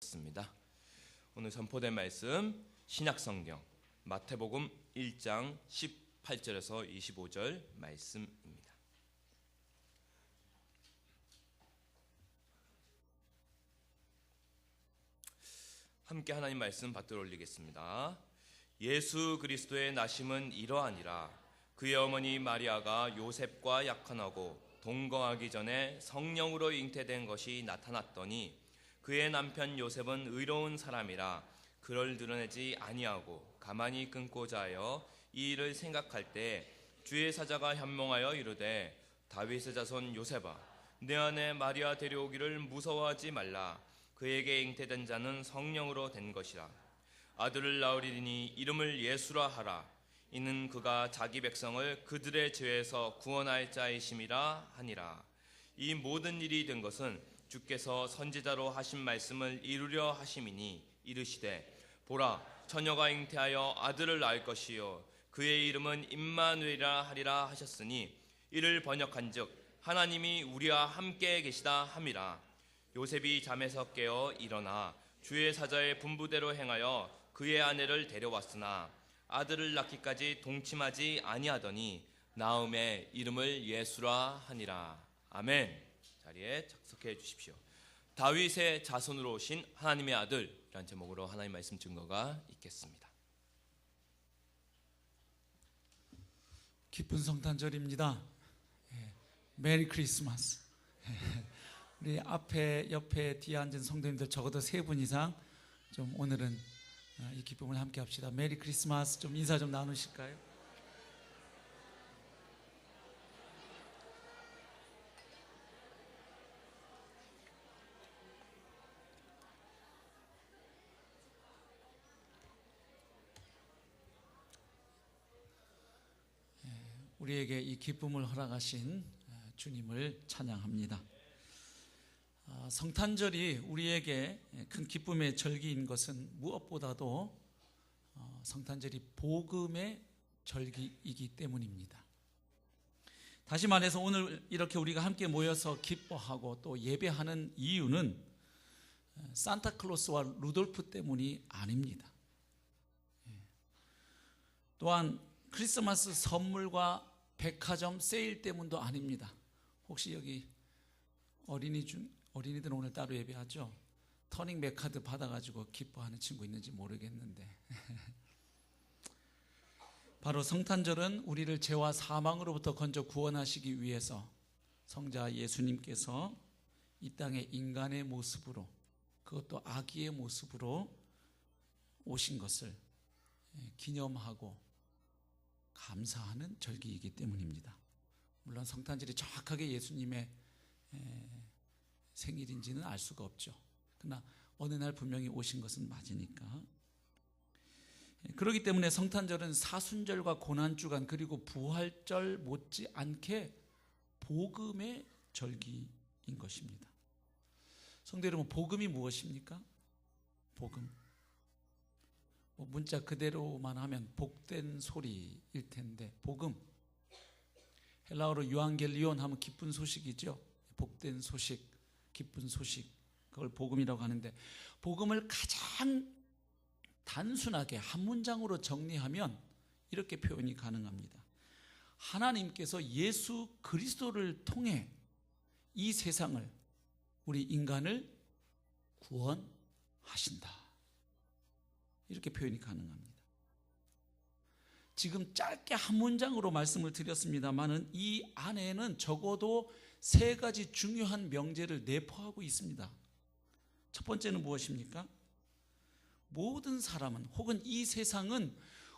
습니다. 오늘 선포된 말씀 신약성경 마태복음 1장 18절에서 25절 말씀입니다. 함께 하나님 말씀 받들어 올리겠습니다. 예수 그리스도의 나심은 이러하니라. 그의 어머니 마리아가 요셉과 약혼하고 동거하기 전에 성령으로 잉태된 것이 나타났더니 그의 남편 요셉은 의로운 사람이라 그를 드러내지 아니하고 가만히 끊고자 하여 이 일을 생각할 때 주의 사자가 현몽하여 이르되 다윗의 자손 요셉아 내 아내 마리아 데려오기를 무서워하지 말라. 그에게 잉태된 자는 성령으로 된 것이라. 아들을 낳으리니 이름을 예수라 하라. 이는 그가 자기 백성을 그들의 죄에서 구원할 자이심이라 하니라. 이 모든 일이 된 것은 주께서 선지자로 하신 말씀을 이루려 하심이니 이르시되 보라 처녀가 잉태하여 아들을 낳을 것이요 그의 이름은 임마누엘이라 하리라 하셨으니 이를 번역한즉 하나님이 우리와 함께 계시다 함이라. 요셉이 잠에서 깨어 일어나 주의 사자의 분부대로 행하여 그의 아내를 데려왔으나 아들을 낳기까지 동침하지 아니하더니 나음의 이름을 예수라 하니라. 아멘. 자리에 착석해 주십시오. 다윗의 자손으로 오신 하나님의 아들이라는 제목으로 하나님 말씀 증거가 있겠습니다. 기쁜 성탄절입니다. 메리 크리스마스. 우리 앞에 옆에 뒤에 앉은 성도님들 적어도 3분 이상 좀 오늘은 이 기쁨을 함께 합시다. 메리 크리스마스. 좀 인사 좀 나누실까요? 우리에게 이 기쁨을 허락하신 주님을 찬양합니다. 성탄절이 우리에게 큰 기쁨의 절기인 것은 무엇보다도 성탄절이 복음의 절기이기 때문입니다. 다시 말해서 오늘 이렇게 우리가 함께 모여서 기뻐하고 또 예배하는 이유는 산타클로스와 루돌프 때문이 아닙니다. 또한 크리스마스 선물과 백화점 세일 때문도 아닙니다. 혹시 여기 어린이들은 오늘 따로 예배하죠? 터닝백 카드 받아가지고 기뻐하는 친구 있는지 모르겠는데 바로 성탄절은 우리를 죄와 사망으로부터 건져 구원하시기 위해서 성자 예수님께서 이 땅에 인간의 모습으로 그것도 아기의 모습으로 오신 것을 기념하고 감사하는 절기이기 때문입니다. 물론 성탄절이 정확하게 예수님의 생일인지는 알 수가 없죠. 그러나 어느 날 분명히 오신 것은 맞으니까. 그렇기 때문에 성탄절은 사순절과 고난주간 그리고 부활절 못지않게 복음의 절기인 것입니다. 성도 여러분, 복음이 무엇입니까? 복음. 문자 그대로만 하면 복된 소리일 텐데 복음, 헬라어로 유앙겔리온 하면 기쁜 소식이죠. 복된 소식, 기쁜 소식, 그걸 복음이라고 하는데 복음을 가장 단순하게 한 문장으로 정리하면 이렇게 표현이 가능합니다. 하나님께서 예수 그리스도를 통해 이 세상을, 우리 인간을 구원하신다. 이렇게 표현이 가능합니다. 지금 짧게 한 문장으로 말씀을 드렸습니다만은 이 안에는 적어도 3가지 중요한 명제를 내포하고 있습니다. 첫 번째는 무엇입니까? 모든 사람은 혹은 이 세상은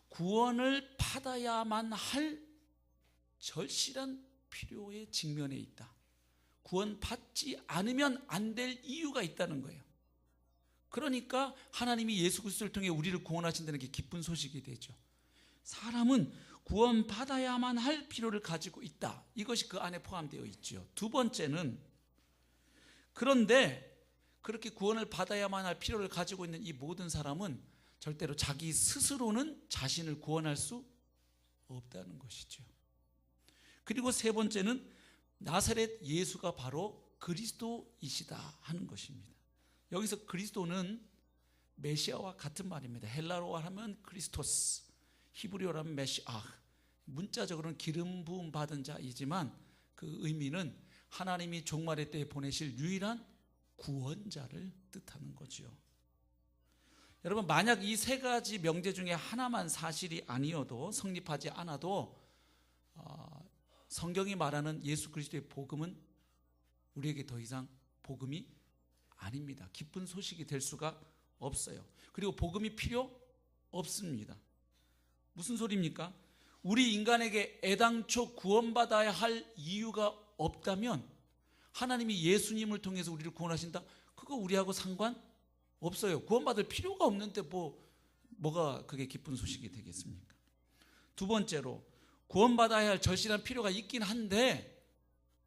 구원을 받아야만 할 절실한 필요에 직면해 있다. 구원받지 않으면 안 될 이유가 있다는 거예요. 그러니까 하나님이 예수 그리스도를 통해 우리를 구원하신다는 게 기쁜 소식이 되죠. 사람은 구원받아야만 할 필요를 가지고 있다. 이것이 그 안에 포함되어 있죠. 두 번째는 그런데 그렇게 구원을 받아야만 할 필요를 가지고 있는 이 모든 사람은 절대로 자기 스스로는 자신을 구원할 수 없다는 것이죠. 그리고 세 번째는 나사렛 예수가 바로 그리스도이시다 하는 것입니다. 여기서 그리스도는 메시아와 같은 말입니다. 헬라어로 하면 크리스토스, 히브리어로 하면 메시아. 문자적으로는 기름 부음 받은 자이지만 그 의미는 하나님이 종말의 때에 보내실 유일한 구원자를 뜻하는 거죠. 여러분, 만약 이 세 가지 명제 중에 하나만 사실이 아니어도, 성립하지 않아도 성경이 말하는 예수 그리스도의 복음은 우리에게 더 이상 복음이 아닙니다. 기쁜 소식이 될 수가 없어요. 그리고 복음이 필요 없습니다. 무슨 소리입니까? 우리 인간에게 애당초 구원받아야 할 이유가 없다면, 하나님이 예수님을 통해서 우리를 구원하신다? 그거 우리하고 상관없어요. 구원받을 필요가 없는데 뭐가 그게 기쁜 소식이 되겠습니까? 두 번째로, 구원받아야 할 절실한 필요가 있긴 한데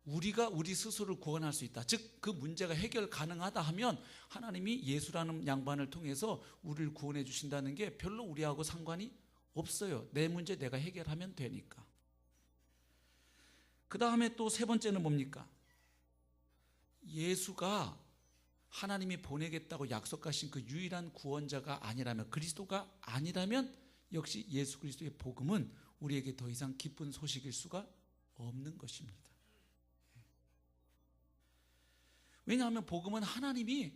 우리가 우리 스스로를 구원할 수 있다. 즉 그 문제가 해결 가능하다 하면 하나님이 예수라는 양반을 통해서 우리를 구원해 주신다는 게 별로 우리하고 상관이 없어요. 내 문제 내가 해결하면 되니까. 그 다음에 또 세 번째는 뭡니까? 예수가 하나님이 보내겠다고 약속하신 그 유일한 구원자가 아니라면, 그리스도가 아니라면 역시 예수 그리스도의 복음은 우리에게 더 이상 기쁜 소식일 수가 없는 것입니다. 왜냐하면 복음은 하나님이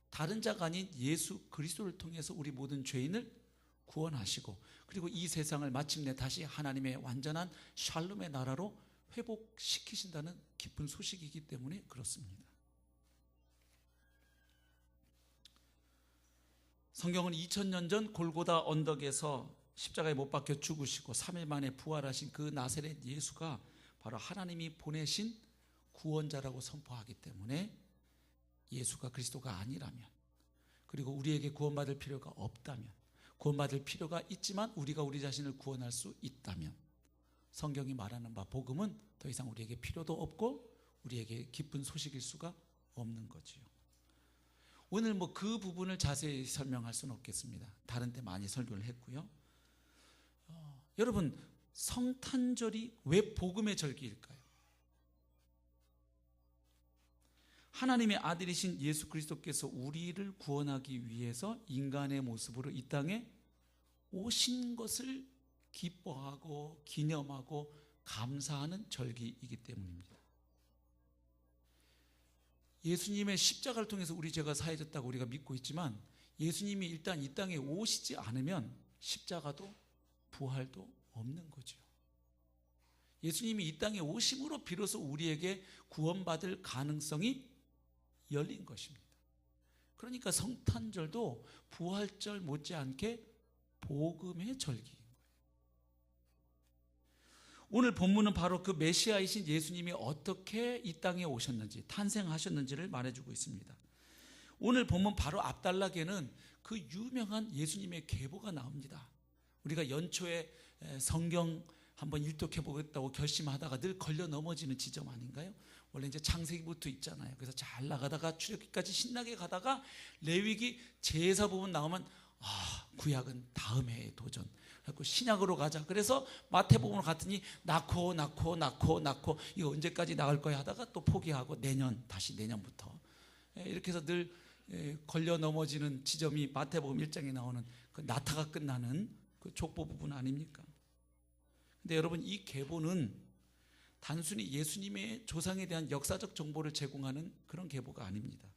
다른 자가 아닌 예수 그리스도를 통해서 우리 모든 죄인을 구원하시고, 그리고 이 세상을 마침내 다시 하나님의 완전한 샬롬의 나라로 회복시키신다는 기쁜 소식이기 때문에 그렇습니다. 성경은 2000년 전 골고다 언덕에서 십자가에 못 박혀 죽으시고 3일 만에 부활하신 그 나사렛 예수가 바로 하나님이 보내신 구원자라고 선포하기 때문에, 예수가 그리스도가 아니라면, 그리고 우리에게 구원받을 필요가 없다면, 구원받을 필요가 있지만 우리가 우리 자신을 구원할 수 있다면, 성경이 말하는 바 복음은 더 이상 우리에게 필요도 없고 우리에게 기쁜 소식일 수가 없는 거지요. 오늘 그 부분을 자세히 설명할 수는 없겠습니다. 다른 때 많이 설교를 했고요. 여러분, 성탄절이 왜 복음의 절기일까요? 하나님의 아들이신 예수 그리스도께서 우리를 구원하기 위해서 인간의 모습으로 이 땅에 오신 것을 기뻐하고 기념하고 감사하는 절기이기 때문입니다. 예수님의 십자가를 통해서 우리 죄가 사해졌다고 우리가 믿고 있지만, 예수님이 일단 이 땅에 오시지 않으면 십자가도 부활도 없는 거죠. 예수님이 이 땅에 오심으로 비로소 우리에게 구원받을 가능성이 열린 것입니다. 그러니까 성탄절도 부활절 못지않게 복음의 절기인 거예요. 오늘 본문은 바로 그 메시아이신 예수님이 어떻게 이 땅에 오셨는지, 탄생하셨는지를 말해주고 있습니다. 오늘 본문 바로 앞단락에는 그 유명한 예수님의 계보가 나옵니다. 우리가 연초에 성경 한번 일독해 보겠다고 결심하다가 늘 걸려 넘어지는 지점 아닌가요? 원래 이제 창세기부터 있잖아요. 그래서 잘 나가다가 출애굽기까지 신나게 가다가 레위기 제사 부분 나오면 구약은 다음 해에 도전. 그래서 신약으로 가자. 그래서 마태복음으로 갔더니 낳고 이거 언제까지 나갈 거야 하다가 또 포기하고 다시 내년부터. 이렇게 해서 늘 걸려 넘어지는 지점이 마태복음 1장에 나오는 그 나타가 끝나는 그 족보 부분 아닙니까? 근데 여러분, 이 계보는 단순히 예수님의 조상에 대한 역사적 정보를 제공하는 그런 계보가 아닙니다.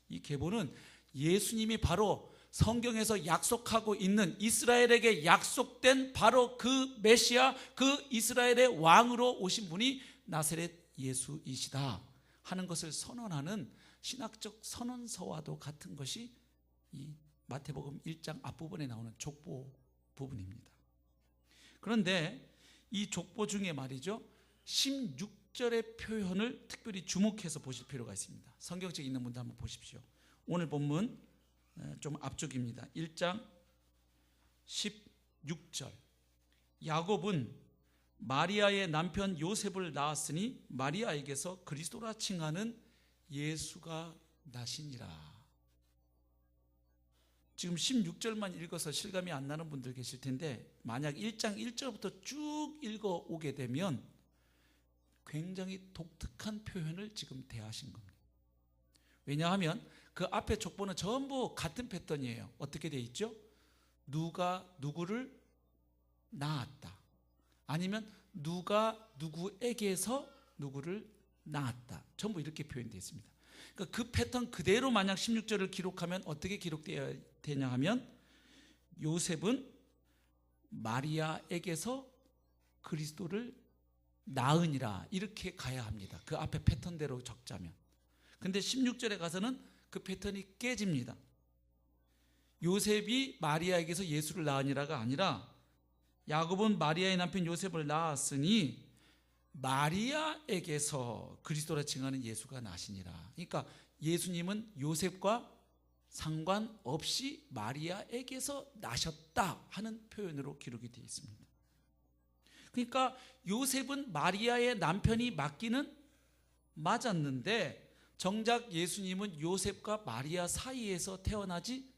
이 계보는 예수님이 바로 성경에서 약속하고 있는, 이스라엘에게 약속된 바로 그 메시아, 그 이스라엘의 왕으로 오신 분이 나사렛 예수이시다 하는 것을 선언하는 신학적 선언서와도 같은 것이 이 마태복음 1장 앞부분에 나오는 족보 부분입니다. 그런데 이 족보 중에 말이죠, 16절의 표현을 특별히 주목해서 보실 필요가 있습니다. 성경책에 있는 분들 한번 보십시오. 오늘 본문 좀 앞쪽입니다. 1장 16절. 야곱은 마리아의 남편 요셉을 낳았으니 마리아에게서 그리스도라 칭하는 예수가 나시니라. 지금 16절만 읽어서 실감이 안 나는 분들 계실 텐데, 만약 1장 1절부터 쭉 읽어오게 되면 굉장히 독특한 표현을 지금 대하신 겁니다. 왜냐하면 그 앞에 족보는 전부 같은 패턴이에요. 어떻게 돼 있죠? 누가 누구를 낳았다. 아니면 누가 누구에게서 누구를 낳았다. 전부 이렇게 표현되어 있습니다. 그러니까 그 패턴 그대로 만약 16절을 기록하면 어떻게 기록되어야 되냐 하면 요셉은 마리아에게서 그리스도를 낳으니라 이렇게 가야 합니다. 그 앞에 패턴대로 적자면. 근데 16절에 가서는 그 패턴이 깨집니다. 요셉이 마리아에게서 예수를 낳으니라가 아니라 야곱은 마리아의 남편 요셉을 낳았으니 마리아에게서 그리스도라 칭하는 예수가 나시니라. 그러니까 예수님은 요셉과 상관없이 마리아에게서 나셨다 하는 표현으로 기록이 되어 있습니다. 그러니까 요셉은 마리아의 남편이 맞기는 맞았는데 정작 예수님은 요셉과 마리아 사이에서 태어나지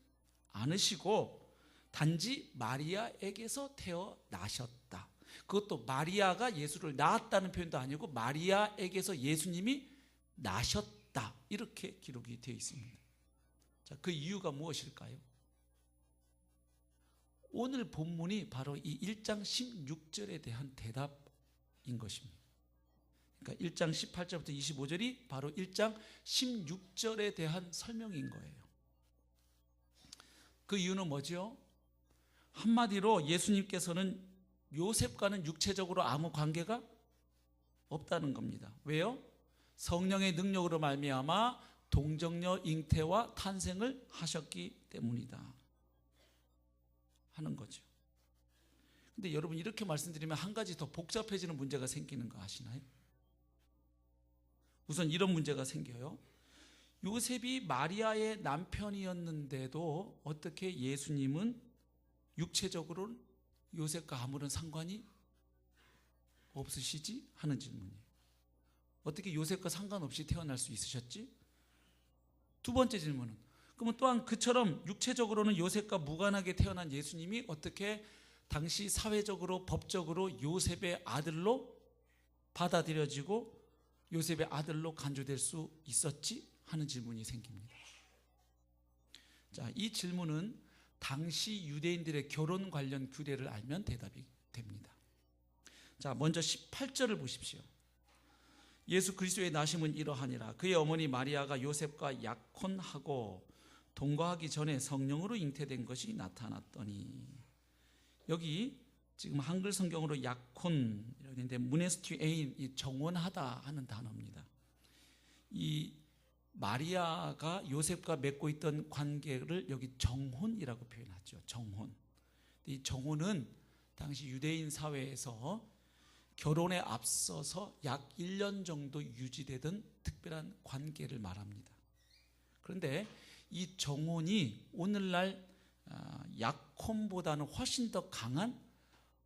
않으시고 단지 마리아에게서 태어나셨다. 그것도 마리아가 예수를 낳았다는 표현도 아니고 마리아에게서 예수님이 나셨다 이렇게 기록이 되어 있습니다. 자, 그 이유가 무엇일까요? 오늘 본문이 바로 이 1장 16절에 대한 대답인 것입니다. 그러니까 1장 18절부터 25절이 바로 1장 16절에 대한 설명인 거예요. 그 이유는 뭐죠? 한마디로 예수님께서는 요셉과는 육체적으로 아무 관계가 없다는 겁니다. 왜요? 성령의 능력으로 말미암아 동정녀 잉태와 탄생을 하셨기 때문이다 하는 거죠. 근데 여러분 이렇게 말씀드리면 한 가지 더 복잡해지는 문제가 생기는 거 아시나요? 우선 이런 문제가 생겨요. 요셉이 마리아의 남편이었는데도 어떻게 예수님은 육체적으로 요셉과 아무런 상관이 없으시지? 하는 질문이에요. 어떻게 요셉과 상관없이 태어날 수 있으셨지? 두 번째 질문은 그러면 또한 그처럼 육체적으로는 요셉과 무관하게 태어난 예수님이 어떻게 당시 사회적으로 법적으로 요셉의 아들로 받아들여지고 요셉의 아들로 간주될 수 있었지? 하는 질문이 생깁니다. 자, 이 질문은 당시 유대인들의 결혼 관련 규례를 알면 대답이 됩니다. 자, 먼저 18절을 보십시오. 예수 그리스도의 나심은 이러하니라. 그의 어머니 마리아가 요셉과 약혼하고 동거하기 전에 성령으로 잉태된 것이 나타났더니. 여기 지금 한글 성경으로 약혼 이런데 무네스티에인, 이 정혼하다 하는 단어입니다. 이 마리아가 요셉과 맺고 있던 관계를 여기 정혼이라고 표현하죠. 정혼. 이 정혼은 당시 유대인 사회에서 결혼에 앞서서 약 1년 정도 유지되던 특별한 관계를 말합니다. 그런데 이 정혼이 오늘날 약혼보다는 훨씬 더 강한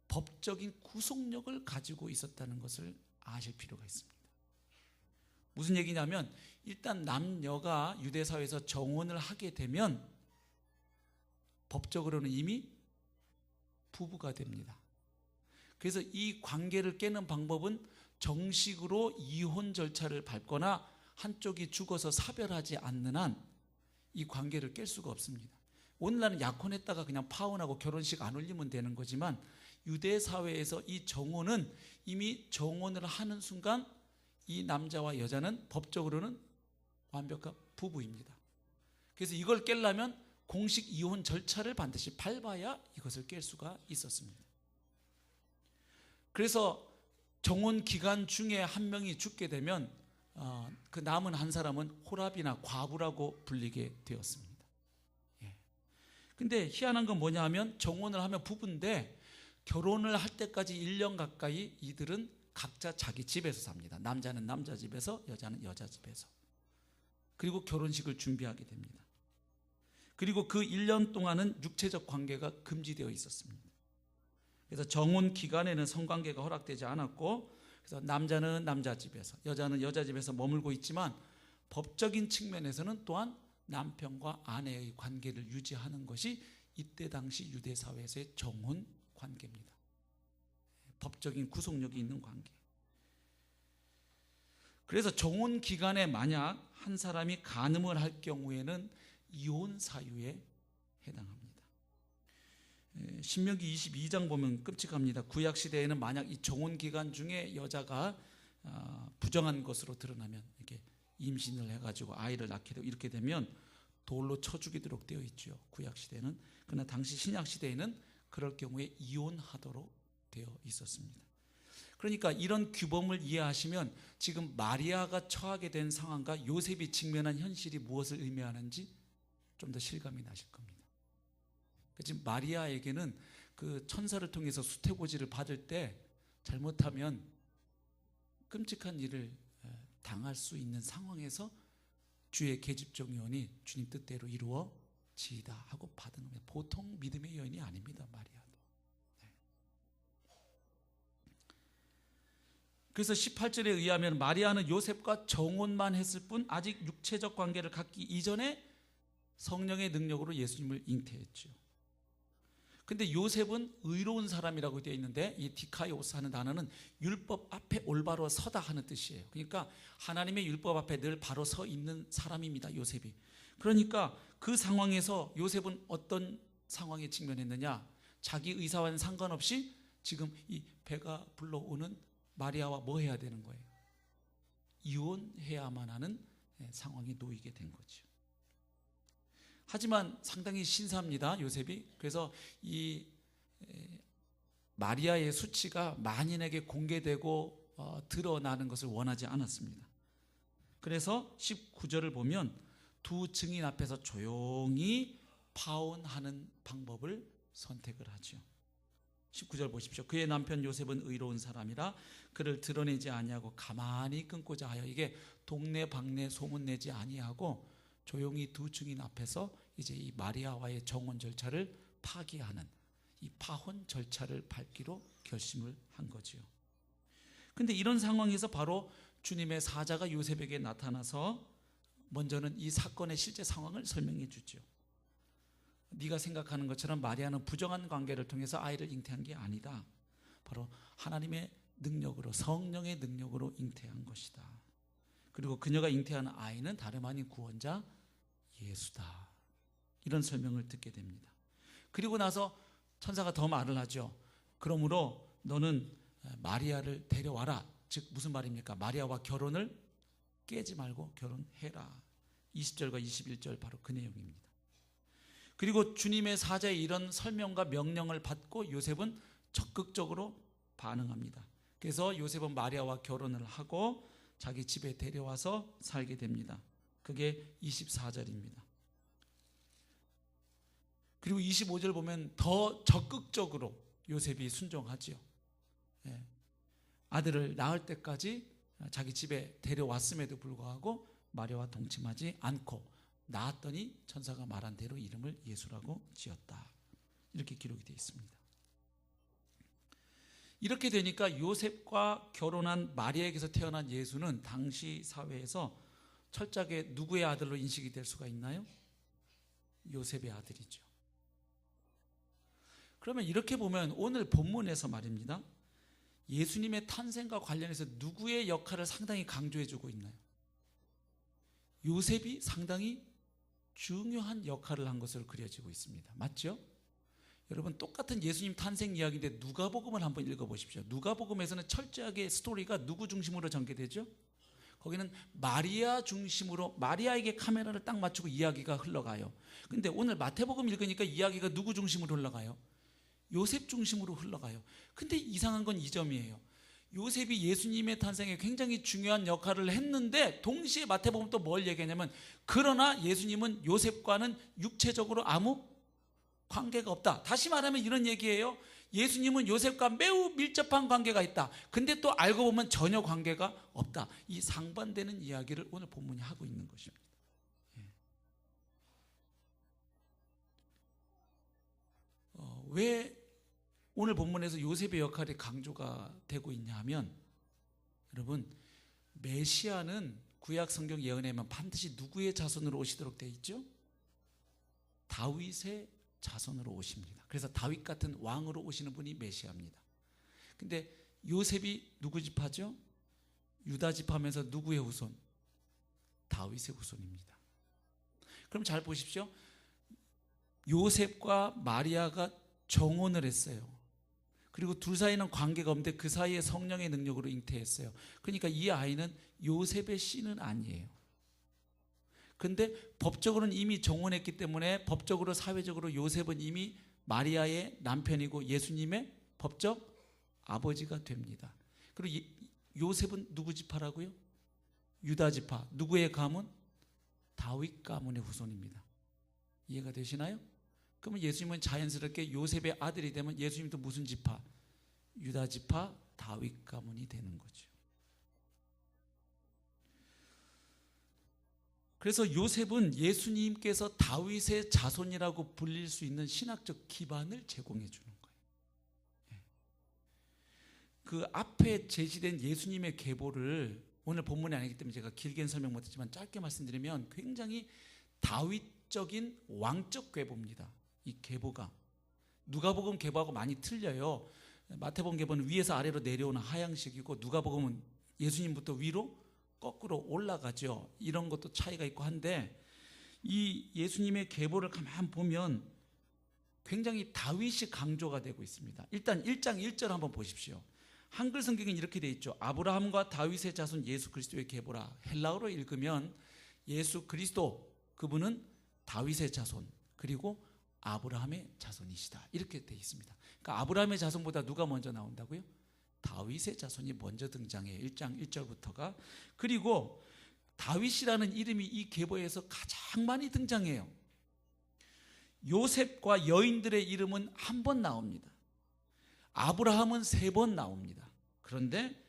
법적인 구속력을 가지고 있었다는 것을 아실 필요가 있습니다. 무슨 얘기냐면 일단 남녀가 유대사회에서 정혼을 하게 되면 법적으로는 이미 부부가 됩니다. 그래서 이 관계를 깨는 방법은 정식으로 이혼 절차를 밟거나 한쪽이 죽어서 사별하지 않는 한 이 관계를 깰 수가 없습니다. 오늘날은 약혼했다가 그냥 파혼하고 결혼식 안 올리면 되는 거지만 유대 사회에서 이 정혼은 이미 정혼을 하는 순간 이 남자와 여자는 법적으로는 완벽한 부부입니다. 그래서 이걸 깨려면 공식 이혼 절차를 반드시 밟아야 이것을 깰 수가 있었습니다. 그래서 정혼 기간 중에 한 명이 죽게 되면 그 남은 한 사람은 호랍이나 과부라고 불리게 되었습니다. 근데 희한한 건 뭐냐 하면 정혼을 하면 부부인데 결혼을 할 때까지 1년 가까이 이들은 각자 자기 집에서 삽니다. 남자는 남자 집에서, 여자는 여자 집에서. 그리고 결혼식을 준비하게 됩니다. 그리고 그 1년 동안은 육체적 관계가 금지되어 있었습니다. 그래서 정혼 기간에는 성관계가 허락되지 않았고, 그래서 남자는 남자 집에서, 여자는 여자 집에서 머물고 있지만 법적인 측면에서는 또한 남편과 아내의 관계를 유지하는 것이 이때 당시 유대 사회에서의 정혼 관계입니다. 법적인 구속력이 있는 관계. 그래서 정혼 기간에 만약 한 사람이 간음을 할 경우에는 이혼 사유에 해당합니다. 신명기 22장 보면 끔찍합니다. 구약 시대에는 만약 이 정혼 기간 중에 여자가 부정한 것으로 드러나면 이렇게 임신을 해가지고 아이를 낳게 되고 이렇게 되면 돌로 쳐 죽이도록 되어 있죠. 구약 시대는. 그러나 당시 신약 시대에는 그럴 경우에 이혼하도록 되어 있었습니다. 그러니까 이런 규범을 이해하시면 지금 마리아가 처하게 된 상황과 요셉이 직면한 현실이 무엇을 의미하는지 좀 더 실감이 나실 겁니다. 지금 마리아에게는 그 천사를 통해서 수태고지를 받을 때 잘못하면 끔찍한 일을 당할 수 있는 상황에서 주의 계집종 요원이 주님 뜻대로 이루어지이다 하고 받은 겁니다. 보통 믿음의 여인이 아닙니다. 마리아도. 그래서 18절에 의하면 마리아는 요셉과 정혼만 했을 뿐 아직 육체적 관계를 갖기 이전에 성령의 능력으로 예수님을 잉태했죠. 근데 요셉은 의로운 사람이라고 되어 있는데 이 디카이오스 하는 단어는 율법 앞에 올바로 서다 하는 뜻이에요. 그러니까 하나님의 율법 앞에 늘 바로 서 있는 사람입니다. 요셉이. 그러니까 그 상황에서 요셉은 어떤 상황에 직면했느냐? 자기 의사와는 상관없이 지금 이 배가 불러오는 마리아와 뭐 해야 되는 거예요? 이혼해야만 하는 상황에 놓이게 된 거죠. 하지만 상당히 신사합니다. 요셉이. 그래서 이 마리아의 수치가 만인에게 공개되고 드러나는 것을 원하지 않았습니다. 그래서 19절을 보면 두 증인 앞에서 조용히 파혼하는 방법을 선택을 하죠. 19절 보십시오. 그의 남편 요셉은 의로운 사람이라 그를 드러내지 아니하고 가만히 끊고자 하여, 이게 동네 방네 소문내지 아니하고 조용히 두 증인 앞에서 이제 이 마리아와의 정혼 절차를 파기하는 이 파혼 절차를 밟기로 결심을 한 거지요. 근데 이런 상황에서 바로 주님의 사자가 요셉에게 나타나서 먼저는 이 사건의 실제 상황을 설명해 주죠. 네가 생각하는 것처럼 마리아는 부정한 관계를 통해서 아이를 잉태한 게 아니다. 바로 하나님의 능력으로, 성령의 능력으로 잉태한 것이다. 그리고 그녀가 잉태한 아이는 다름 아닌 구원자 예수다. 이런 설명을 듣게 됩니다. 그리고 나서 천사가 더 말을 하죠. 그러므로 너는 마리아를 데려와라. 즉 무슨 말입니까? 마리아와 결혼을 깨지 말고 결혼해라. 20절과 21절 바로 그 내용입니다. 그리고 주님의 사자의 이런 설명과 명령을 받고 요셉은 적극적으로 반응합니다. 그래서 요셉은 마리아와 결혼을 하고 자기 집에 데려와서 살게 됩니다. 그게 24절입니다. 그리고 25절 보면 더 적극적으로 요셉이 순종하지요. 아들을 낳을 때까지 자기 집에 데려왔음에도 불구하고 마리아와 동침하지 않고 낳았더니 천사가 말한 대로 이름을 예수라고 지었다. 이렇게 기록이 되어 있습니다. 이렇게 되니까 요셉과 결혼한 마리아에게서 태어난 예수는 당시 사회에서 철저하게 누구의 아들로 인식이 될 수가 있나요? 요셉의 아들이죠. 그러면 이렇게 보면 오늘 본문에서 말입니다. 예수님의 탄생과 관련해서 누구의 역할을 상당히 강조해주고 있나요? 요셉이 상당히 중요한 역할을 한 것으로 그려지고 있습니다. 맞죠? 여러분, 똑같은 예수님 탄생 이야기인데 누가복음을 한번 읽어보십시오. 누가복음에서는 철저하게 스토리가 누구 중심으로 전개되죠? 거기는 마리아 중심으로, 마리아에게 카메라를 딱 맞추고 이야기가 흘러가요. 근데 오늘 마태복음 읽으니까 이야기가 누구 중심으로 흘러가요? 요셉 중심으로 흘러가요. 근데 이상한 건 이 점이에요. 요셉이 예수님의 탄생에 굉장히 중요한 역할을 했는데 동시에 마태복음 또 뭘 얘기하냐면, 그러나 예수님은 요셉과는 육체적으로 아무 관계가 없다. 다시 말하면 이런 얘기예요. 예수님은 요셉과 매우 밀접한 관계가 있다. 근데 또 알고 보면 전혀 관계가 없다. 이 상반되는 이야기를 오늘 본문이 하고 있는 것입니다. 왜 오늘 본문에서 요셉의 역할이 강조가 되고 있냐 하면, 여러분, 메시아는 구약 성경 예언에 보면 반드시 누구의 자손으로 오시도록 되어 있죠? 다윗의 자손으로 오십니다. 그래서 다윗 같은 왕으로 오시는 분이 메시아입니다. 근데 요셉이 누구 지파죠? 유다 지파면서 누구의 후손? 다윗의 후손입니다. 그럼 잘 보십시오. 요셉과 마리아가 정혼을 했어요. 그리고 둘 사이는 관계가 없는데 그 사이에 성령의 능력으로 잉태했어요. 그러니까 이 아이는 요셉의 씨는 아니에요. 근데 법적으로는 이미 정혼했기 때문에 법적으로 사회적으로 요셉은 이미 마리아의 남편이고 예수님의 법적 아버지가 됩니다. 그리고 요셉은 누구 지파라고요? 유다 지파. 누구의 가문? 다윗 가문의 후손입니다. 이해가 되시나요? 그러면 예수님은 자연스럽게 요셉의 아들이 되면 예수님도 무슨 지파? 유다 지파, 다윗 가문이 되는 거죠. 그래서 요셉은 예수님께서 다윗의 자손이라고 불릴 수 있는 신학적 기반을 제공해 주는 거예요. 그 앞에 제시된 예수님의 계보를 오늘 본문이 아니기 때문에 제가 길게는 설명 못했지만 짧게 말씀드리면 굉장히 다윗적인 왕적 계보입니다. 이 계보가 누가복음 계보하고 많이 틀려요. 마태복음 계보는 위에서 아래로 내려오는 하향식이고 누가복음은 예수님부터 위로 거꾸로 올라가죠. 이런 것도 차이가 있고 한데 이 예수님의 계보를 가만 보면 굉장히 다윗이 강조가 되고 있습니다. 일단 1장 1절 한번 보십시오. 한글 성경은 이렇게 되어 있죠. 아브라함과 다윗의 자손 예수 그리스도의 계보라. 헬라어로 읽으면 예수 그리스도, 그분은 다윗의 자손 그리고 아브라함의 자손이시다. 이렇게 되어 있습니다. 그러니까 아브라함의 자손보다 누가 먼저 나온다고요? 다윗의 자손이 먼저 등장해요. 1장 1절부터가. 그리고 다윗이라는 이름이 이 계보에서 가장 많이 등장해요. 요셉과 여인들의 이름은 한 번 나옵니다. 아브라함은 3번 나옵니다. 그런데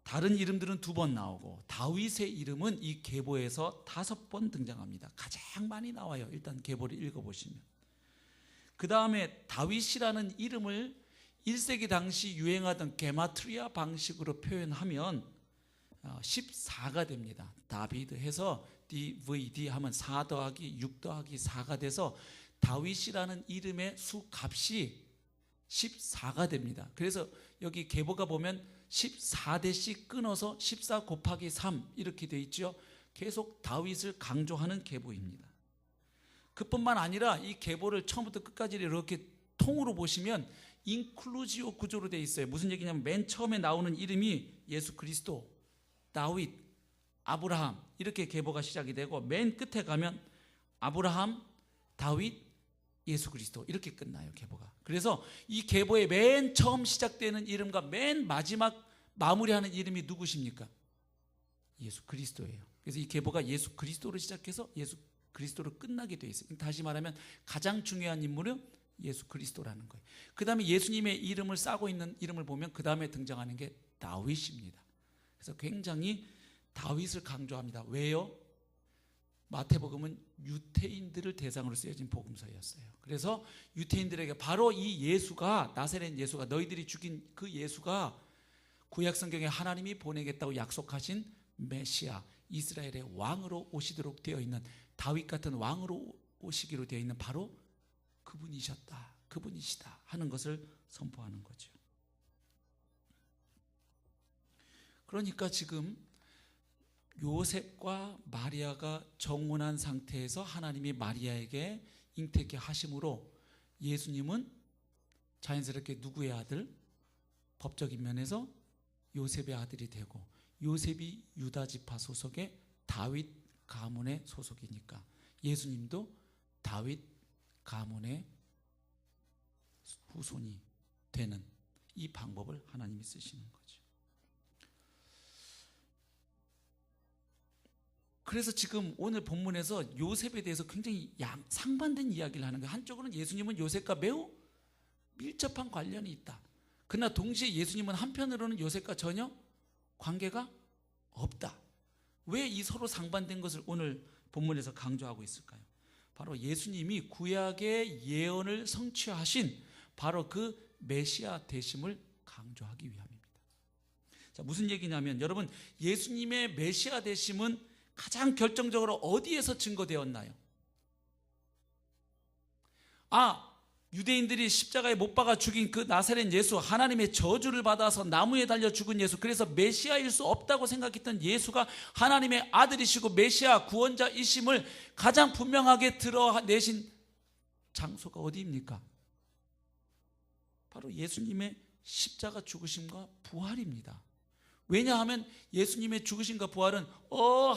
다른 이름들은 2번 나오고 다윗의 이름은 이 계보에서 5번 등장합니다. 가장 많이 나와요. 일단 계보를 읽어보시면. 그 다음에 다윗이라는 이름을 1세기 당시 유행하던 게마트리아 방식으로 표현하면 14가 됩니다. 다비드 해서 DVD 하면 4 더하기 6 더하기 4가 돼서 다윗이라는 이름의 수값이 14가 됩니다. 그래서 여기 계보가 보면 14대씩 끊어서 14 곱하기 3 이렇게 돼 있죠. 계속 다윗을 강조하는 계보입니다. 그뿐만 아니라 이 계보를 처음부터 끝까지 이렇게 통으로 보시면 인클루지오 구조로 되어 있어요. 무슨 얘기냐면 맨 처음에 나오는 이름이 예수 그리스도, 다윗, 아브라함 이렇게 계보가 시작이 되고 맨 끝에 가면 아브라함, 다윗, 예수 그리스도 이렇게 끝나요. 계보가. 그래서 이 계보의 맨 처음 시작되는 이름과 맨 마지막 마무리하는 이름이 누구십니까? 예수 그리스도예요. 그래서 이 계보가 예수 그리스도로 시작해서 예수 그리스도로 끝나게 되어 있어요. 다시 말하면 가장 중요한 인물은 예수 그리스도라는 거예요. 그 다음에 예수님의 이름을 싸고 있는 이름을 보면 그 다음에 등장하는 게 다윗입니다. 그래서 굉장히 다윗을 강조합니다. 왜요? 마태복음은 유태인들을 대상으로 쓰여진 복음서였어요. 그래서 유태인들에게 바로 이 예수가, 나사렛 예수가, 너희들이 죽인 그 예수가 구약성경에 하나님이 보내겠다고 약속하신 메시아, 이스라엘의 왕으로 오시도록 되어 있는, 다윗 같은 왕으로 오시기로 되어 있는 바로 그분이셨다, 그분이시다 하는 것을 선포하는 거죠. 그러니까 지금 요셉과 마리아가 정혼한 상태에서 하나님이 마리아에게 잉태케 하심으로 예수님은 자연스럽게 누구의 아들? 법적인 면에서 요셉의 아들이 되고, 요셉이 유다 지파 소속의 다윗 가문의 소속이니까 예수님도 다윗 가문의 후손이 되는 이 방법을 하나님이 쓰시는 거죠. 그래서 지금 오늘 본문에서 요셉에 대해서 굉장히 상반된 이야기를 하는 거예요. 한쪽으로는 예수님은 요셉과 매우 밀접한 관련이 있다. 그러나 동시에 예수님은 한편으로는 요셉과 전혀 관계가 없다. 왜 이 서로 상반된 것을 오늘 본문에서 강조하고 있을까요? 바로 예수님이 구약의 예언을 성취하신 바로 그 메시아 되심을 강조하기 위함입니다. 자, 무슨 얘기냐면 여러분, 예수님의 메시아 되심은 가장 결정적으로 어디에서 증거되었나요? 유대인들이 십자가에 못 박아 죽인 그 나사렛 예수, 하나님의 저주를 받아서 나무에 달려 죽은 예수, 그래서 메시아일 수 없다고 생각했던 예수가 하나님의 아들이시고 메시아 구원자이심을 가장 분명하게 드러내신 장소가 어디입니까? 바로 예수님의 십자가 죽으심과 부활입니다. 왜냐하면 예수님의 죽으심과 부활은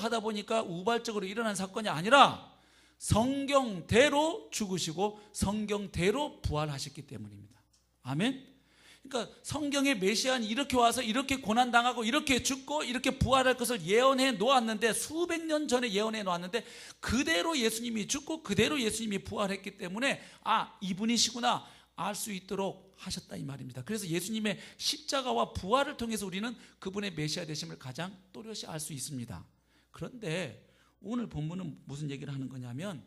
하다 보니까 우발적으로 일어난 사건이 아니라 성경대로 죽으시고 성경대로 부활하셨기 때문입니다. 아멘. 그러니까 성경의 메시아는 이렇게 와서 이렇게 고난당하고 이렇게 죽고 이렇게 부활할 것을 예언해 놓았는데, 수백 년 전에 예언해 놓았는데 그대로 예수님이 죽고 그대로 예수님이 부활했기 때문에 이분이시구나 알 수 있도록 하셨다 이 말입니다. 그래서 예수님의 십자가와 부활을 통해서 우리는 그분의 메시아 되심을 가장 또렷이 알 수 있습니다. 그런데 오늘 본문은 무슨 얘기를 하는 거냐면,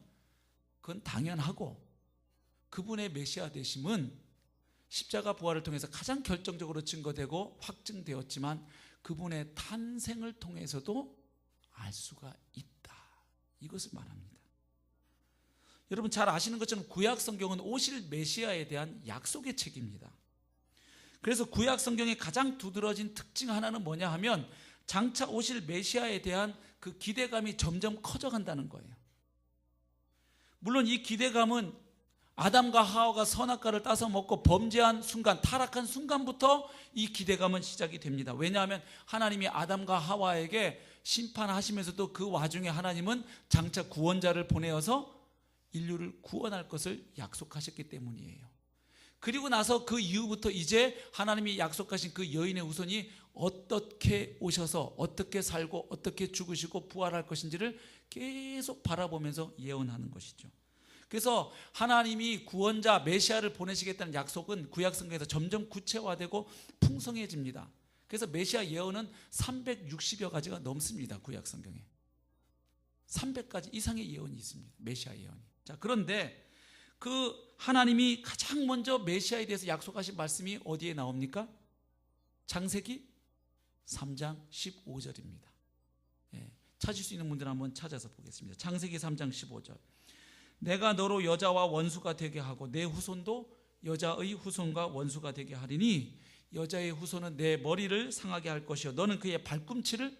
그건 당연하고 그분의 메시아 되심은 십자가 부활을 통해서 가장 결정적으로 증거되고 확증되었지만 그분의 탄생을 통해서도 알 수가 있다, 이것을 말합니다. 여러분 잘 아시는 것처럼 구약 성경은 오실 메시아에 대한 약속의 책입니다. 그래서 구약 성경의 가장 두드러진 특징 하나는 뭐냐 하면, 장차 오실 메시아에 대한 그 기대감이 점점 커져간다는 거예요. 물론 이 기대감은 아담과 하와가 선악과를 따서 먹고 범죄한 순간, 타락한 순간부터 이 기대감은 시작이 됩니다. 왜냐하면 하나님이 아담과 하와에게 심판하시면서도 그 와중에 하나님은 장차 구원자를 보내어서 인류를 구원할 것을 약속하셨기 때문이에요. 그리고 나서 그 이후부터 이제 하나님이 약속하신 그 여인의 후손이 어떻게 오셔서 어떻게 살고 어떻게 죽으시고 부활할 것인지를 계속 바라보면서 예언하는 것이죠. 그래서 하나님이 구원자 메시아를 보내시겠다는 약속은 구약성경에서 점점 구체화되고 풍성해집니다. 그래서 메시아 예언은 360여 가지가 넘습니다. 구약성경에 300가지 이상의 예언이 있습니다. 메시아 예언이. 자, 그런데 그 하나님이 가장 먼저 메시아에 대해서 약속하신 말씀이 어디에 나옵니까? 창세기 3장 15절입니다. 찾을 수 있는 분들은 한번 찾아서 보겠습니다. 창세기 3장 15절. 내가 너로 여자와 원수가 되게 하고 내 후손도 여자의 후손과 원수가 되게 하리니 여자의 후손은 내 머리를 상하게 할 것이요 너는 그의 발꿈치를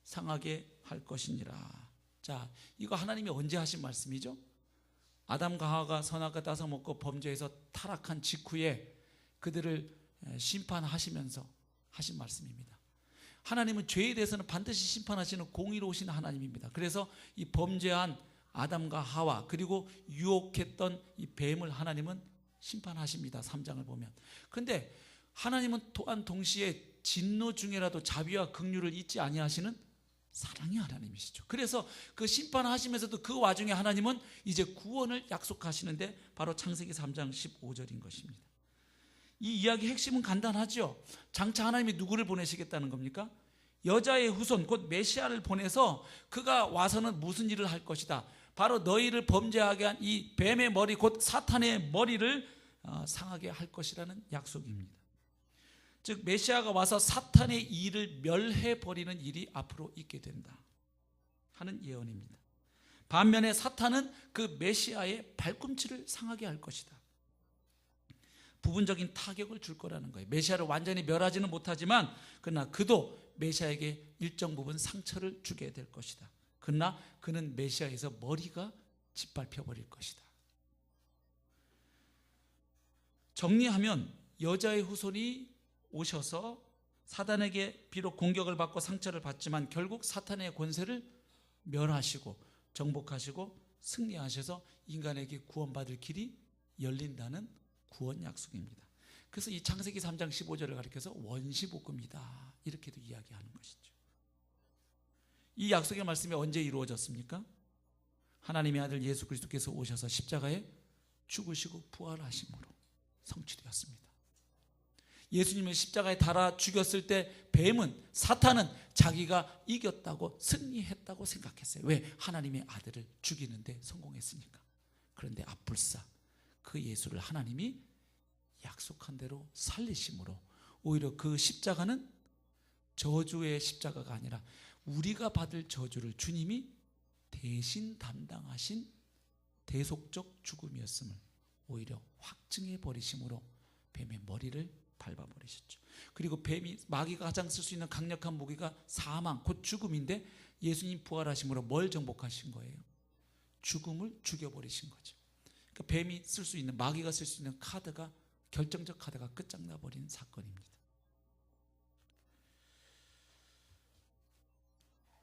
상하게 할 것이니라. 자, 이거 하나님이 언제 하신 말씀이죠? 아담과 하와가 선악과 따서 먹고 범죄해서 타락한 직후에 그들을 심판하시면서 하신 말씀입니다. 하나님은 죄에 대해서는 반드시 심판하시는 공의로우신 하나님입니다. 그래서 이 범죄한 아담과 하와 그리고 유혹했던 이 뱀을 하나님은 심판하십니다. 3장을 보면. 그런데 하나님은 또한 동시에 진노 중에라도 자비와 긍휼을 잊지 아니하시는 사랑의 하나님이시죠. 그래서 그 심판하시면서도 그 와중에 하나님은 이제 구원을 약속하시는데 바로 창세기 3장 15절인 것입니다. 이 이야기의 핵심은 간단하죠. 장차 하나님이 누구를 보내시겠다는 겁니까? 여자의 후손 곧 메시아를 보내서 그가 와서는 무슨 일을 할 것이다. 바로 너희를 범죄하게 한 이 뱀의 머리 곧 사탄의 머리를 상하게 할 것이라는 약속입니다. 즉 메시아가 와서 사탄의 일을 멸해버리는 일이 앞으로 있게 된다 하는 예언입니다. 반면에 사탄은 그 메시아의 발꿈치를 상하게 할 것이다. 부분적인 타격을 줄 거라는 거예요. 메시아를 완전히 멸하지는 못하지만 그러나 그도 메시아에게 일정 부분 상처를 주게 될 것이다. 그러나 그는 메시아에서 머리가 짓밟혀버릴 것이다. 정리하면 여자의 후손이 오셔서 사탄에게 비록 공격을 받고 상처를 받지만 결국 사탄의 권세를 멸하시고 정복하시고 승리하셔서 인간에게 구원받을 길이 열린다는 구원 약속입니다. 그래서 이 창세기 3장 15절을 가리켜서 원시복음이다 이렇게도 이야기하는 것이죠. 이 약속의 말씀이 언제 이루어졌습니까? 하나님의 아들 예수 그리스도께서 오셔서 십자가에 죽으시고 부활하심으로 성취되었습니다. 예수님을 십자가에 달아 죽였을 때 뱀은 사탄은 자기가 이겼다고 승리했다고 생각했어요. 왜? 하나님의 아들을 죽이는데 성공했으니까. 그런데 앞불사 그 예수를 하나님이 약속한 대로 살리심으로 오히려 그 십자가는 저주의 십자가가 아니라 우리가 받을 저주를 주님이 대신 담당하신 대속적 죽음이었음을 오히려 확증해 버리심으로 뱀의 머리를 밟아버리셨죠. 그리고 뱀이, 마귀가 가장 쓸 수 있는 강력한 무기가 사망, 곧 죽음인데 예수님 부활하심으로 뭘 정복하신 거예요? 죽음을 죽여버리신 거죠. 그러니까 뱀이 쓸 수 있는, 마귀가 쓸 수 있는 카드가, 결정적 카드가 끝장나버린 사건입니다.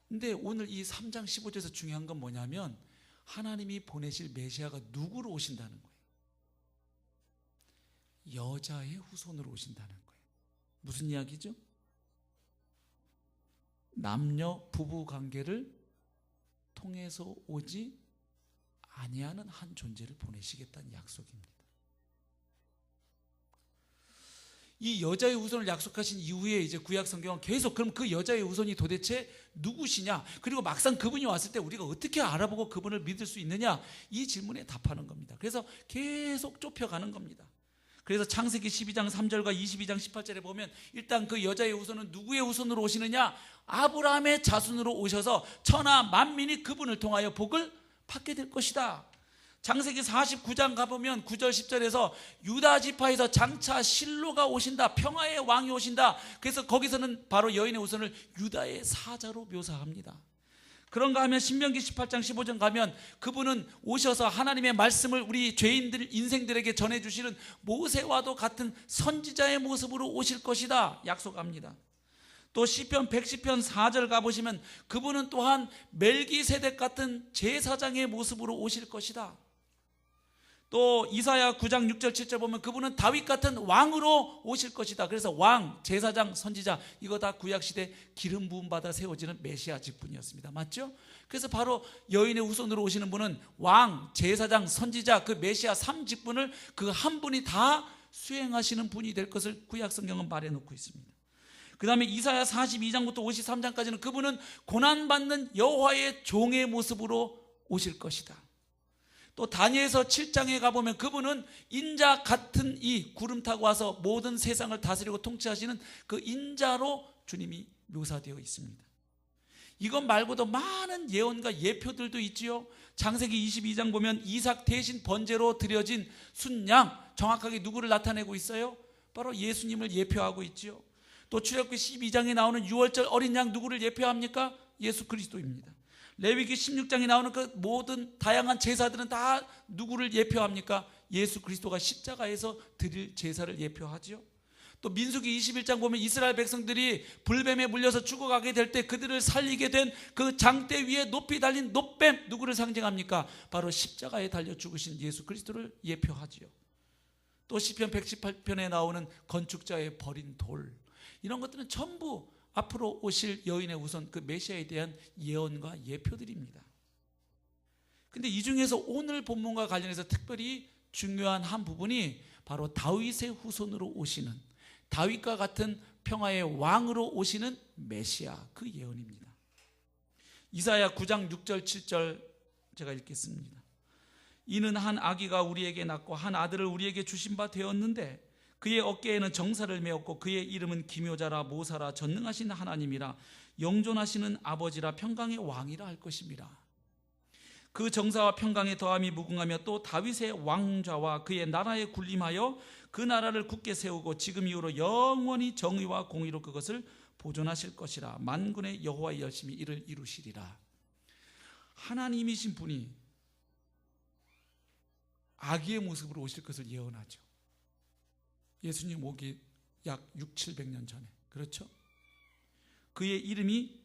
근데 오늘 이 3장 15절에서 중요한 건 뭐냐면 하나님이 보내실 메시아가 누구로 오신다는 거예요. 여자의 후손으로 오신다는 거예요. 무슨 이야기죠? 남녀 부부 관계를 통해서 오지 아니하는 한 존재를 보내시겠다는 약속입니다. 이 여자의 후손을 약속하신 이후에 이제 구약 성경은 계속 그럼 그 여자의 후손이 도대체 누구시냐, 그리고 막상 그분이 왔을 때 우리가 어떻게 알아보고 그분을 믿을 수 있느냐, 이 질문에 답하는 겁니다. 그래서 계속 좁혀가는 겁니다. 그래서 창세기 12장 3절과 22장 18절에 보면 일단 그 여자의 후손은 누구의 후손으로 오시느냐, 아브라함의 자손으로 오셔서 천하 만민이 그분을 통하여 복을 받게 될 것이다. 창세기 49장 가보면 9절 10절에서 유다 지파에서 장차 실로가 오신다, 평화의 왕이 오신다. 그래서 거기서는 바로 여인의 후손을 유다의 사자로 묘사합니다. 그런가 하면 신명기 18장 15절 가면 그분은 오셔서 하나님의 말씀을 우리 죄인들 인생들에게 전해주시는 모세와도 같은 선지자의 모습으로 오실 것이다 약속합니다. 또 시편 110편 4절 가보시면 그분은 또한 멜기세덱 같은 제사장의 모습으로 오실 것이다. 또 이사야 9장 6절 7절 보면 그분은 다윗 같은 왕으로 오실 것이다. 그래서 왕, 제사장, 선지자, 이거 다 구약시대 기름 부음 받아 세워지는 메시아 직분이었습니다. 맞죠? 그래서 바로 여인의 후손으로 오시는 분은 왕, 제사장, 선지자, 그 메시아 3직분을 그 한 분이 다 수행하시는 분이 될 것을 구약 성경은 말해놓고 있습니다. 그 다음에 이사야 42장부터 53장까지는 그분은 고난받는 여호와의 종의 모습으로 오실 것이다. 또 다니엘서 7장에 가보면 그분은 인자 같은 이 구름 타고 와서 모든 세상을 다스리고 통치하시는 그 인자로 주님이 묘사되어 있습니다. 이것 말고도 많은 예언과 예표들도 있지요. 창세기 22장 보면 이삭 대신 번제로 드려진 순양, 정확하게 누구를 나타내고 있어요? 바로 예수님을 예표하고 있지요. 또 출애굽기 12장에 나오는 유월절 어린 양 누구를 예표합니까? 예수 그리스도입니다. 레위기 16장에 나오는 그 모든 다양한 제사들은 다 누구를 예표합니까? 예수 그리스도가 십자가에서 드릴 제사를 예표하죠. 또 민수기 21장 보면 이스라엘 백성들이 불뱀에 물려서 죽어가게 될 때 그들을 살리게 된 그 장대 위에 높이 달린 높뱀, 누구를 상징합니까? 바로 십자가에 달려 죽으신 예수 그리스도를 예표하지요. 또 시편 118편에 나오는 건축자의 버린 돌, 이런 것들은 전부 앞으로 오실 여인의 후손, 그 메시아에 대한 예언과 예표들입니다. 근데 이 중에서 오늘 본문과 관련해서 특별히 중요한 한 부분이 바로 다윗의 후손으로 오시는, 다윗과 같은 평화의 왕으로 오시는 메시아, 그 예언입니다. 이사야 9장 6절 7절 제가 읽겠습니다. 이는 한 아기가 우리에게 낳고 한 아들을 우리에게 주신 바 되었는데 그의 어깨에는 정사를 메었고 그의 이름은 기묘자라 모사라 전능하신 하나님이라 영존하시는 아버지라 평강의 왕이라 할 것입니다. 그 정사와 평강의 더함이 무궁하며 또 다윗의 왕좌와 그의 나라에 군림하여 그 나라를 굳게 세우고 지금 이후로 영원히 정의와 공의로 그것을 보존하실 것이라. 만군의 여호와의 열심히 이를 이루시리라. 하나님이신 분이 아기의 모습으로 오실 것을 예언하죠. 예수님 오기 약 600~700년 전에, 그렇죠? 그의 이름이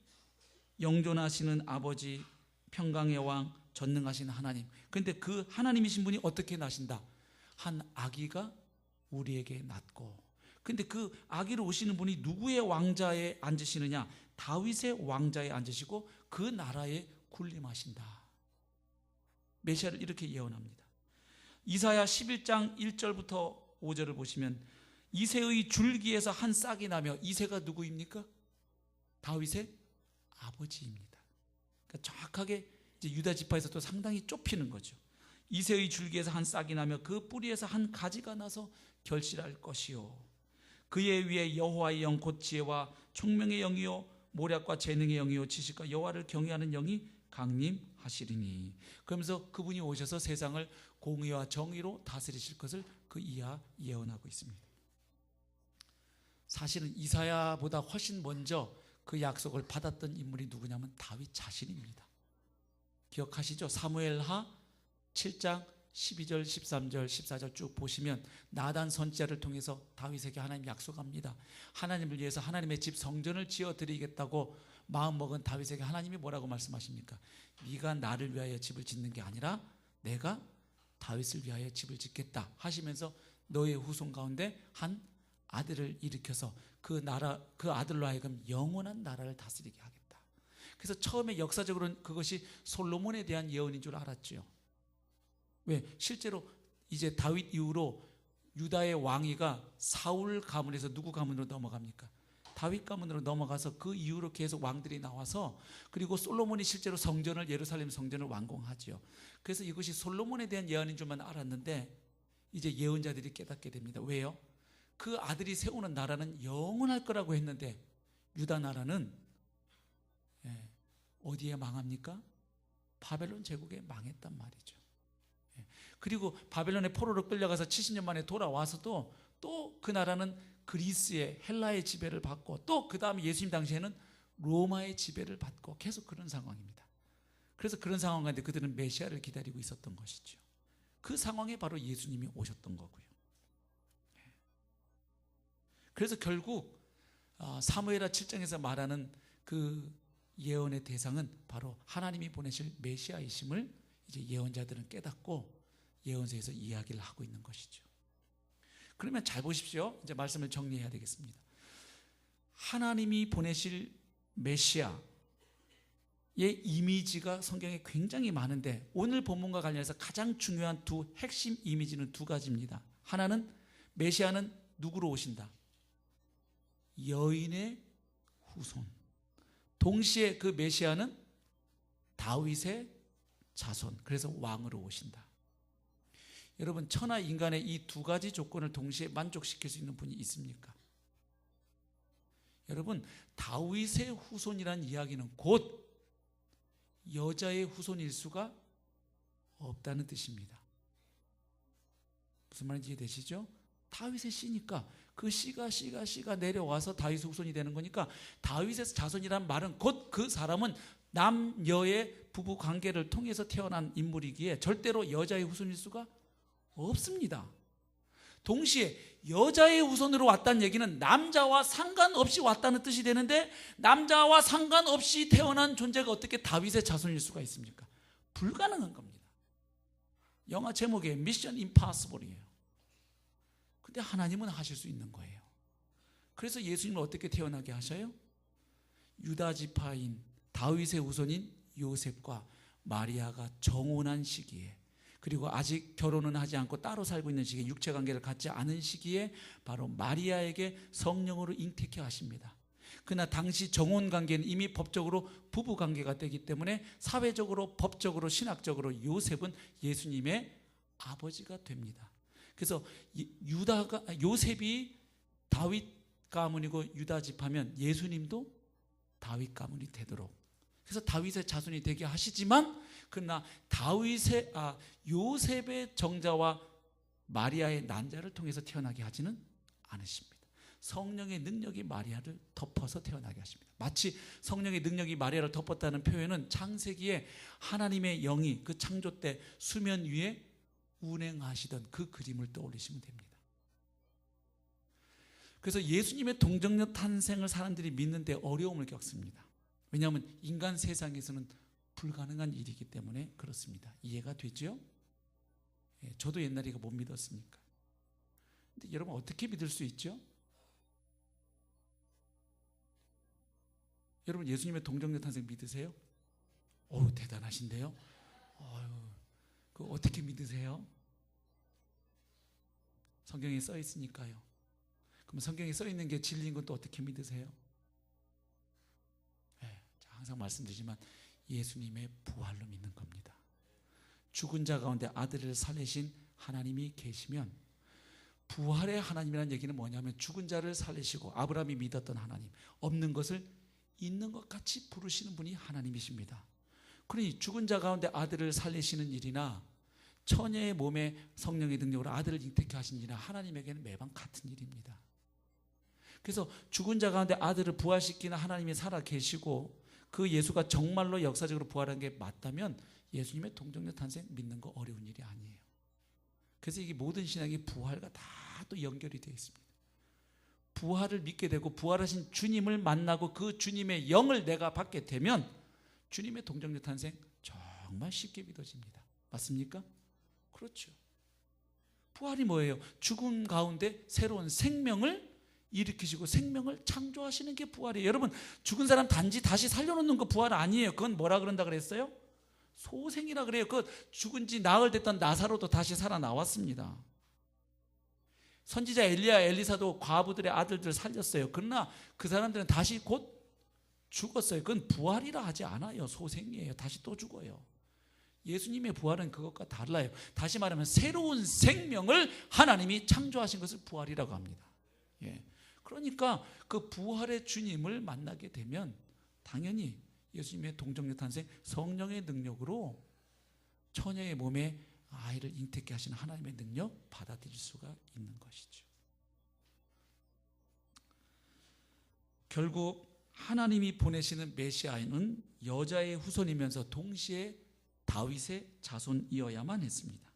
영존하시는 아버지, 평강의 왕, 전능하신 하나님. 그런데 그 하나님이신 분이 어떻게 나신다? 한 아기가 우리에게 낳고. 그런데 그 아기로 오시는 분이 누구의 왕자에 앉으시느냐? 다윗의 왕자에 앉으시고 그 나라에 군림하신다. 메시아를 이렇게 예언합니다. 이사야 11장 1절부터 5절을 보시면 이새의 줄기에서 한 싹이 나며, 이새가 누구입니까? 다윗의 아버지입니다. 그러니까 정확하게 이제 유다 지파에서 또 상당히 좁히는 거죠. 이새의 줄기에서 한 싹이 나며 그 뿌리에서 한 가지가 나서 결실할 것이요 그의 위에 여호와의 영 곧 지혜와 총명의 영이요 모략과 재능의 영이요 지식과 여호와를 경외하는 영이 강림하시리니. 그러면서 그분이 오셔서 세상을 공의와 정의로 다스리실 것을 그 이하 예언하고 있습니다. 사실은 이사야보다 훨씬 먼저 그 약속을 받았던 인물이 누구냐면 다윗 자신입니다. 기억하시죠? 사무엘하 7장 12절, 13절, 14절 쭉 보시면 나단 선지자를 통해서 다윗에게 하나님 약속합니다. 하나님을 위해서 하나님의 집 성전을 지어드리겠다고 마음먹은 다윗에게 하나님이 뭐라고 말씀하십니까? 네가 나를 위하여 집을 짓는 게 아니라 내가 다윗을 위하여 집을 짓겠다 하시면서 너의 후손 가운데 한 아들을 일으켜서 그 아들로 하여금 영원한 나라를 다스리게 하겠다. 그래서 처음에 역사적으로는 그것이 솔로몬에 대한 예언인 줄 알았죠. 왜? 실제로 이제 다윗 이후로 유다의 왕위가 사울 가문에서 누구 가문으로 넘어갑니까? 다윗 가문으로 넘어가서 그 이후로 계속 왕들이 나와서, 그리고 솔로몬이 실제로 성전을, 예루살렘 성전을 완공하죠. 그래서 이것이 솔로몬에 대한 예언인 줄만 알았는데 이제 예언자들이 깨닫게 됩니다. 왜요? 그 아들이 세우는 나라는 영원할 거라고 했는데 유다 나라는 어디에 망합니까? 바벨론 제국에 망했단 말이죠. 그리고 바벨론의 포로로 끌려가서 70년 만에 돌아와서도 또 그 나라는 그리스의, 헬라의 지배를 받고, 또 그 다음에 예수님 당시에는 로마의 지배를 받고 계속 그런 상황입니다. 그래서 그런 상황 가운데 그들은 메시아를 기다리고 있었던 것이죠. 그 상황에 바로 예수님이 오셨던 거고요. 그래서 결국 사무엘하 7장에서 말하는 그 예언의 대상은 바로 하나님이 보내실 메시아이심을 이제 예언자들은 깨닫고 예언서에서 이야기를 하고 있는 것이죠. 그러면 잘 보십시오. 이제 말씀을 정리해야 되겠습니다. 하나님이 보내실 메시아의 이미지가 성경에 굉장히 많은데 오늘 본문과 관련해서 가장 중요한 두 핵심 이미지는 두 가지입니다. 하나는 메시아는 누구로 오신다? 여인의 후손. 동시에 그 메시아는 다윗의 자손, 그래서 왕으로 오신다. 여러분, 천하 인간의 이 두 가지 조건을 동시에 만족시킬 수 있는 분이 있습니까? 여러분, 다윗의 후손이란 이야기는 곧 여자의 후손일 수가 없다는 뜻입니다. 무슨 말인지 이해되시죠? 다윗의 씨니까 그 씨가 내려와서 다윗의 후손이 되는 거니까 다윗의 자손이란 말은 곧 그 사람은 남녀의 부부 관계를 통해서 태어난 인물이기에 절대로 여자의 후손일 수가 없습니다. 동시에 여자의 후손으로 왔다는 얘기는 남자와 상관없이 왔다는 뜻이 되는데 남자와 상관없이 태어난 존재가 어떻게 다윗의 자손일 수가 있습니까? 불가능한 겁니다. 영화 제목에 미션 임파서블이에요. 근데 하나님은 하실 수 있는 거예요. 그래서 예수님을 어떻게 태어나게 하셔요? 유다 지파인 다윗의 후손인 요셉과 마리아가 정혼한 시기에, 그리고 아직 결혼은 하지 않고 따로 살고 있는 시기에, 육체관계를 갖지 않은 시기에 바로 마리아에게 성령으로 잉태케 하십니다. 그러나 당시 정혼관계는 이미 법적으로 부부관계가 되기 때문에 사회적으로, 법적으로, 신학적으로 요셉은 예수님의 아버지가 됩니다. 그래서 요셉이 다윗 가문이고 유다 지파면 예수님도 다윗 가문이 되도록, 그래서 다윗의 자손이 되게 하시지만, 그러나 요셉의 정자와 마리아의 난자를 통해서 태어나게 하지는 않으십니다. 성령의 능력이 마리아를 덮어서 태어나게 하십니다. 마치 성령의 능력이 마리아를 덮었다는 표현은 창세기에 하나님의 영이 그 창조 때 수면 위에 운행하시던 그 그림을 떠올리시면 됩니다. 그래서 예수님의 동정녀 탄생을 사람들이 믿는데 어려움을 겪습니다. 왜냐하면 인간 세상에서는 불가능한 일이기 때문에 그렇습니다. 이해가 되죠? 저도 옛날에 이거 못 믿었으니까. 근데 여러분, 어떻게 믿을 수 있죠? 여러분, 예수님의 동정녀 탄생 믿으세요? 대단하신데요? 그거 어떻게 믿으세요? 성경에 써 있으니까요. 그럼 성경에 써 있는 게 진리인 것도 어떻게 믿으세요? 항상 말씀드리지만 예수님의 부활로 믿는 겁니다. 죽은 자 가운데 아들을 살리신 하나님이 계시면, 부활의 하나님이라는 얘기는 뭐냐면 죽은 자를 살리시고 아브라함이 믿었던 하나님, 없는 것을 있는 것 같이 부르시는 분이 하나님이십니다. 그러니 죽은 자 가운데 아들을 살리시는 일이나 처녀의 몸에 성령의 능력으로 아들을 잉태케 하신 일은 하나님에게는 매번 같은 일입니다. 그래서 죽은 자 가운데 아들을 부활시키는 하나님이 살아 계시고 그 예수가 정말로 역사적으로 부활한 게 맞다면 예수님의 동정녀 탄생 믿는 거 어려운 일이 아니에요. 그래서 이게 모든 신앙이 부활과 다 또 연결이 되어 있습니다. 부활을 믿게 되고 부활하신 주님을 만나고 그 주님의 영을 내가 받게 되면 주님의 동정녀 탄생 정말 쉽게 믿어집니다. 맞습니까? 그렇죠. 부활이 뭐예요? 죽음 가운데 새로운 생명을 일으키시고 생명을 창조하시는 게 부활이에요. 여러분, 죽은 사람 단지 다시 살려놓는 거 부활 아니에요. 그건 뭐라 그런다 그랬어요? 소생이라 그래요. 그 죽은 지 나흘 됐던 나사로도 다시 살아나왔습니다. 선지자 엘리야, 엘리사도 과부들의 아들들 살렸어요. 그러나 그 사람들은 다시 곧 죽었어요. 그건 부활이라 하지 않아요. 소생이에요. 다시 또 죽어요. 예수님의 부활은 그것과 달라요. 다시 말하면 새로운 생명을 하나님이 창조하신 것을 부활이라고 합니다. 예. 그러니까 그 부활의 주님을 만나게 되면 당연히 예수님의 동정녀 탄생, 성령의 능력으로 처녀의 몸에 아이를 잉태케 하시는 하나님의 능력 받아들일 수가 있는 것이죠. 결국 하나님이 보내시는 메시아는 여자의 후손이면서 동시에 다윗의 자손이어야만 했습니다.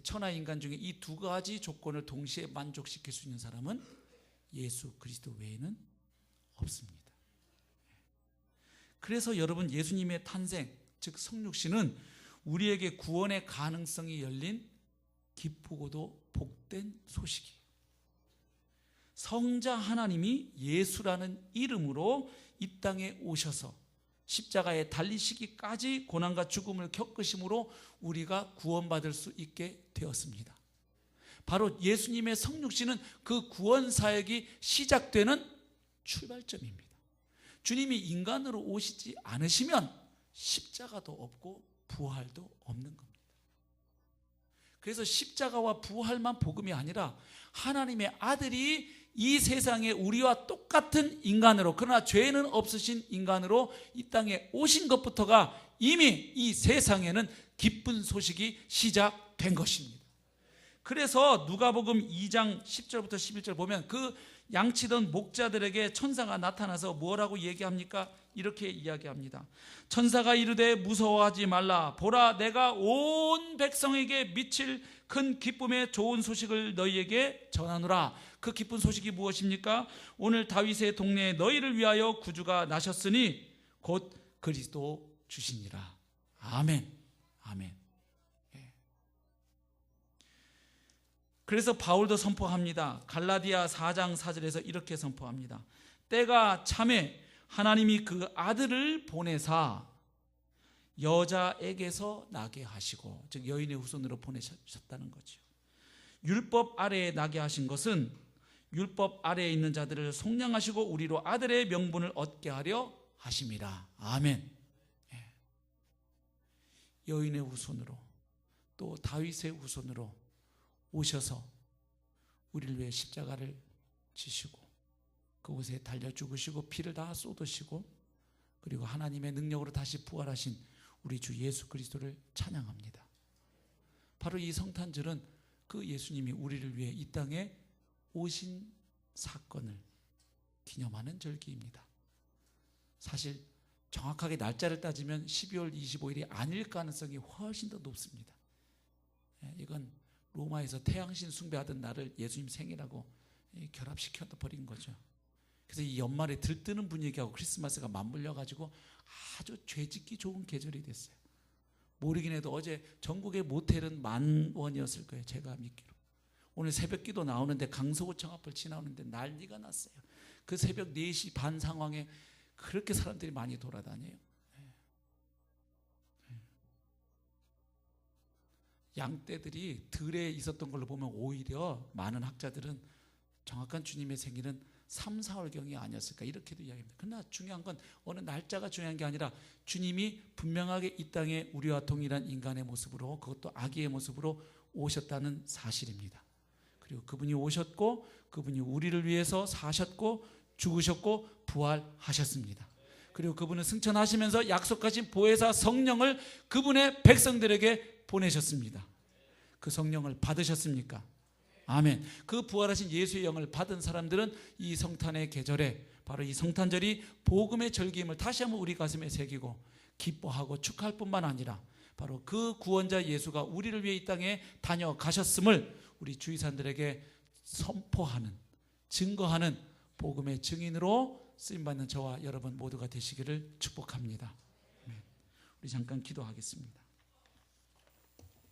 천하 인간 중에 이 두 가지 조건을 동시에 만족시킬 수 있는 사람은 예수 그리스도 외에는 없습니다. 그래서 여러분, 예수님의 탄생, 즉 성육신은 우리에게 구원의 가능성이 열린 기쁘고도 복된 소식이에요. 성자 하나님이 예수라는 이름으로 이 땅에 오셔서 십자가에 달리시기까지 고난과 죽음을 겪으심으로 우리가 구원받을 수 있게 되었습니다. 바로 예수님의 성육신은 그 구원 사역이 시작되는 출발점입니다. 주님이 인간으로 오시지 않으시면 십자가도 없고 부활도 없는 겁니다. 그래서 십자가와 부활만 복음이 아니라 하나님의 아들이 이 세상에 우리와 똑같은 인간으로, 그러나 죄는 없으신 인간으로 이 땅에 오신 것부터가 이미 이 세상에는 기쁜 소식이 시작된 것입니다. 그래서 누가복음 2장 10절부터 11절 보면 그 양치던 목자들에게 천사가 나타나서 뭐라고 얘기합니까? 이렇게 이야기합니다. 천사가 이르되 무서워하지 말라. 보라, 내가 온 백성에게 미칠 큰 기쁨의 좋은 소식을 너희에게 전하노라. 그 기쁜 소식이 무엇입니까? 오늘 다윗의 동네에 너희를 위하여 구주가 나셨으니 곧 그리스도 주시니라. 아멘. 아멘. 그래서 바울도 선포합니다. 갈라디아 4장 4절에서 이렇게 선포합니다. 때가 참에 하나님이 그 아들을 보내사 여자에게서 나게 하시고, 즉 여인의 후손으로 보내셨다는 거죠. 율법 아래에 나게 하신 것은 율법 아래에 있는 자들을 속량하시고 우리로 아들의 명분을 얻게 하려 하심이라. 아멘. 여인의 후손으로 또 다윗의 후손으로 오셔서 우리를 위해 십자가를 지시고 그곳에 달려 죽으시고 피를 다 쏟으시고 그리고 하나님의 능력으로 다시 부활하신 우리 주 예수 그리스도를 찬양합니다. 바로 이 성탄절은 그 예수님이 우리를 위해 이 땅에 오신 사건을 기념하는 절기입니다. 사실 정확하게 날짜를 따지면 12월 25일이 아닐 가능성이 훨씬 더 높습니다. 이건 로마에서 태양신 숭배하던 날을 예수님 생일하고 결합시켜 버린 거죠. 그래서 이 연말에 들뜨는 분위기하고 크리스마스가 맞물려가지고 아주 죄짓기 좋은 계절이 됐어요. 모르긴 해도 어제 전국의 모텔은 10,000원이었을 거예요. 제가 믿기로. 오늘 새벽기도 나오는데 강서구청 앞을 지나오는데 난리가 났어요. 그 새벽 4시 반 상황에 그렇게 사람들이 많이 돌아다녀요. 양떼들이 들에 있었던 걸로 보면 오히려 많은 학자들은 정확한 주님의 생일은 3, 4월경이 아니었을까 이렇게도 이야기합니다. 그러나 중요한 건 어느 날짜가 중요한 게 아니라 주님이 분명하게 이 땅에 우리와 동일한 인간의 모습으로, 그것도 아기의 모습으로 오셨다는 사실입니다. 그리고 그분이 오셨고 그분이 우리를 위해서 사셨고 죽으셨고 부활하셨습니다. 그리고 그분은 승천하시면서 약속하신 보혜사 성령을 그분의 백성들에게 보내셨습니다. 그 성령을 받으셨습니까? 아멘. 그 부활하신 예수의 영을 받은 사람들은 이 성탄의 계절에, 바로 이 성탄절이 복음의 절기임을 다시 한번 우리 가슴에 새기고 기뻐하고 축하할 뿐만 아니라 바로 그 구원자 예수가 우리를 위해 이 땅에 다녀가셨음을 우리 주의사들에게 선포하는, 증거하는 복음의 증인으로 쓰임받는 저와 여러분 모두가 되시기를 축복합니다. 우리 잠깐 기도하겠습니다.